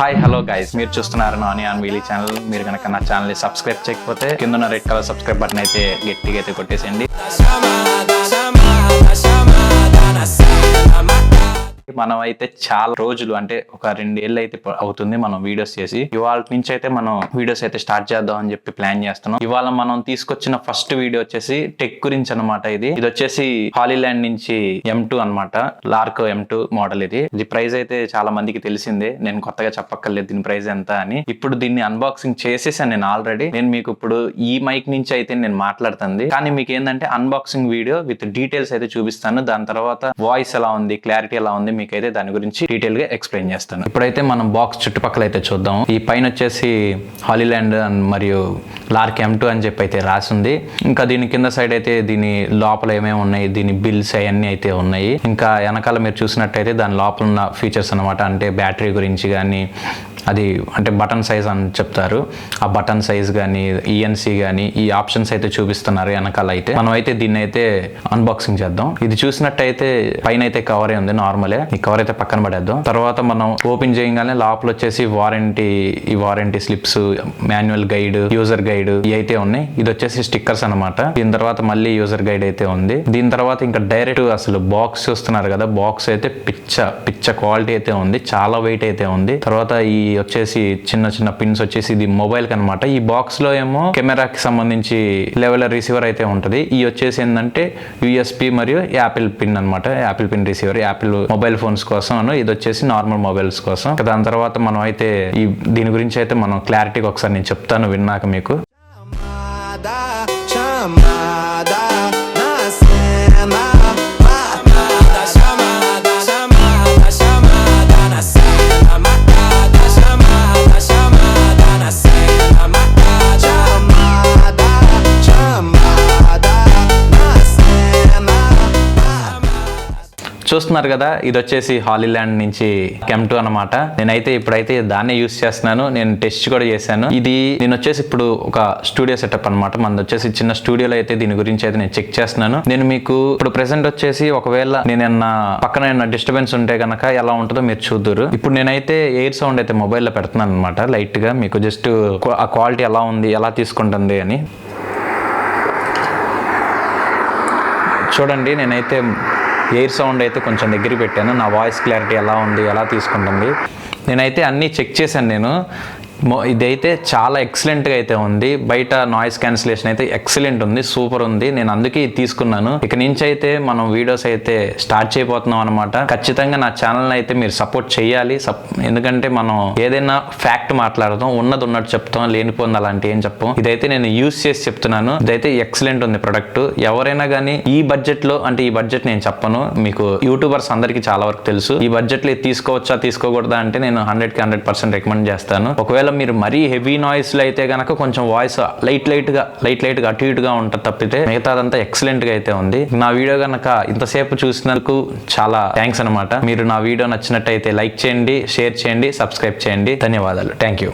Hi hello guys, మీరు చూస్తున్నారు Nani on wheelie channel. మీరు కనుక నా ఛానల్ని సబ్స్క్రైబ్ చేయకపోతే కింద ఉన్న రెడ్ కలర్ సబ్స్క్రైబ్ బటన్ అయితే గట్టిగా అయితే కొట్టేసేయండి. మనం అయితే చాలా రోజులు అంటే ఒక 2 ఏళ్ళు అయితే అవుతుంది మనం వీడియోస్ చేసి. ఇవాళ నుంచి అయితే మనం వీడియోస్ అయితే స్టార్ట్ చేద్దాం అని చెప్పి ప్లాన్ చేస్తున్నాం. ఇవాళ మనం తీసుకొచ్చిన ఫస్ట్ వీడియో వచ్చేసి టెక్ గురించి అనమాట. ఇది వచ్చేసి హాలీల్యాండ్ నుంచి M2 అనమాట, లార్కో M2 మోడల్. ఇది ప్రైస్ అయితే చాలా మందికి తెలిసిందే, నేను కొత్తగా చెప్పక్కర్లేదు దీని ప్రైస్ ఎంత అని. ఇప్పుడు దీన్ని అన్బాక్సింగ్ చేసేసాను నేను ఆల్రెడీ. నేను మీకు ఇప్పుడు ఈ మైక్ నుంచి అయితే నేను మాట్లాడుతుంది, కానీ మీకు ఏంటంటే అన్బాక్సింగ్ వీడియో విత్ డీటెయిల్స్ అయితే చూపిస్తాను. దాని తర్వాత వాయిస్ ఎలా ఉంది, క్లారిటీ ఎలా ఉంది మీకైతే దాని గురించి డీటెయిల్ గా ఎక్స్ప్లెయిన్ చేస్తాను. ఇప్పుడైతే మనం బాక్స్ చుట్టుపక్కల అయితే చూద్దాం. ఈ పైన వచ్చేసి హాలీల్యాండ్ మరియు లార్క్ M2 అని చెప్పి అయితే రాసింది. ఇంకా దీని కింద సైడ్ అయితే దీని లోపల ఏమేమి ఉన్నాయి, దీని బిల్స్ అవన్నీ అయితే ఉన్నాయి. ఇంకా వెనకాల మీరు చూసినట్టయితే దాని లోపల ఉన్న ఫీచర్స్ అనమాట, అంటే బ్యాటరీ గురించి కానీ, అది అంటే బటన్ సైజ్ అని చెప్తారు, ఆ బటన్ సైజ్ కానీ, ENC కానీ ఈ ఆప్షన్స్ అయితే చూపిస్తున్నారు వెనకాల. అయితే మనం అయితే దీన్ని అయితే అన్బాక్సింగ్ చేద్దాం. ఇది చూసినట్టయితే పైన అయితే కవరే ఉంది, నార్మలే. ఈ కవర్ అయితే పక్కన పడేద్దాం. తర్వాత మనం ఓపెన్ చేయగానే లోపల వచ్చేసి warranty slips, manual guide, user guide ఇవి అయితే ఉన్నాయి. ఇది వచ్చేసి స్టిక్కర్స్ అనమాట. దీని తర్వాత మళ్ళీ యూజర్ గైడ్ అయితే ఉంది. దీని తర్వాత ఇంకా డైరెక్ట్ అసలు బాక్స్ చూస్తున్నారు కదా, బాక్స్ అయితే పిచ్చ క్వాలిటీ అయితే ఉంది, చాలా వెయిట్ అయితే ఉంది. తర్వాత ఈ వచ్చేసి చిన్న పిన్స్ వచ్చేసి ఇది మొబైల్ కి అనమాట. ఈ బాక్స్ లో ఏమో కెమెరాకి సంబంధించి లెవెల్ రిసీవర్ అయితే ఉంటది. ఈ వచ్చేసి ఏంటంటే USB మరియు యాపిల్ పిన్ అనమాట, Apple pin receiver, Apple mobile phones కోసం. ఇది వచ్చేసి నార్మల్ మొబైల్స్ కోసం. దాని తర్వాత మనం అయితే దీని గురించి అయితే మనం క్లారిటీగా ఒకసారి నేను చెప్తాను విన్నాక మీకు. చూస్తున్నారు కదా, ఇది వచ్చేసి హాలీల్యాండ్ నుంచి M2 అనమాట. నేనైతే ఇప్పుడైతే దాన్నే యూస్ చేస్తున్నాను. నేను టెస్ట్ కూడా చేశాను. ఇది నేను వచ్చేసి ఇప్పుడు ఒక స్టూడియో సెటప్ అనమాట. మనది వచ్చేసి చిన్న స్టూడియోలో అయితే దీని గురించి అయితే నేను చెక్ చేస్తున్నాను. నేను మీకు ఇప్పుడు ప్రెసెంట్ వచ్చేసి ఒకవేళ నేను పక్కన ఏమన్నా డిస్టర్బెన్స్ ఉంటే కనుక ఎలా ఉంటుందో మీరు చూద్దురు. ఇప్పుడు నేనైతే ఎయిర్ సౌండ్ అయితే మొబైల్లో పెడుతున్నాను అనమాట, లైట్ గా మీకు జస్ట్ ఆ క్వాలిటీ ఎలా ఉంది, ఎలా తీసుకుంటుంది అని చూడండి. నేనైతే ఎయిర్ సౌండ్ అయితే కొంచెం దగ్గర పెట్టాను, నా వాయిస్ క్లారిటీ ఎలా ఉంది, ఎలా తీసుకుంటుంది. నేనైతే అన్నీ చెక్ చేశాను. ఇదైతే చాలా ఎక్సలెంట్గా అయితే ఉంది. బయట నాయిస్ క్యాన్సిలేషన్ అయితే ఎక్సలెంట్ ఉంది, సూపర్ ఉంది. నేను అందుకే ఇది తీసుకున్నాను. ఇక నుంచి అయితే మనం వీడియోస్ అయితే స్టార్ట్ చేయబోతున్నాం అనమాట. ఖచ్చితంగా నా ఛానల్ని అయితే మీరు సపోర్ట్ చేయాలి. ఎందుకంటే మనం ఏదైనా ఫ్యాక్ట్ మాట్లాడదాం, ఉన్నది ఉన్నట్టు చెప్తాం, లేనిపోయింది అలాంటి ఏం చెప్పం. ఇదైతే నేను యూస్ చేసి చెప్తున్నాను. ఇదైతే ఎక్సలెంట్ ఉంది ప్రొడక్ట్. ఎవరైనా కానీ ఈ బడ్జెట్ లో, అంటే ఈ బడ్జెట్ నేను చెప్పను, మీకు యూట్యూబర్స్ అందరికీ చాలా వరకు తెలుసు. ఈ బడ్జెట్ లో తీసుకోవచ్చా తీసుకోకూడదా అంటే నేను 100% రికమెండ్ చేస్తాను. ఒకవేళ మీరు మరీ హెవీ నాయిస్ లో అయితే గనక కొంచెం వాయిస్ లైట్ గా అటు ఇటుగా ఉంటుంది తప్పితే మిగతాదంతా ఎక్సలెంట్ గా అయితే ఉంది. నా వీడియో గనక ఇంతసేపు చూసినందుకు చాలా థ్యాంక్స్ అనమాట. మీరు నా వీడియో నచ్చినట్టయితే లైక్ చేయండి, షేర్ చేయండి, సబ్స్క్రైబ్ చేయండి. ధన్యవాదాలు. Thank you.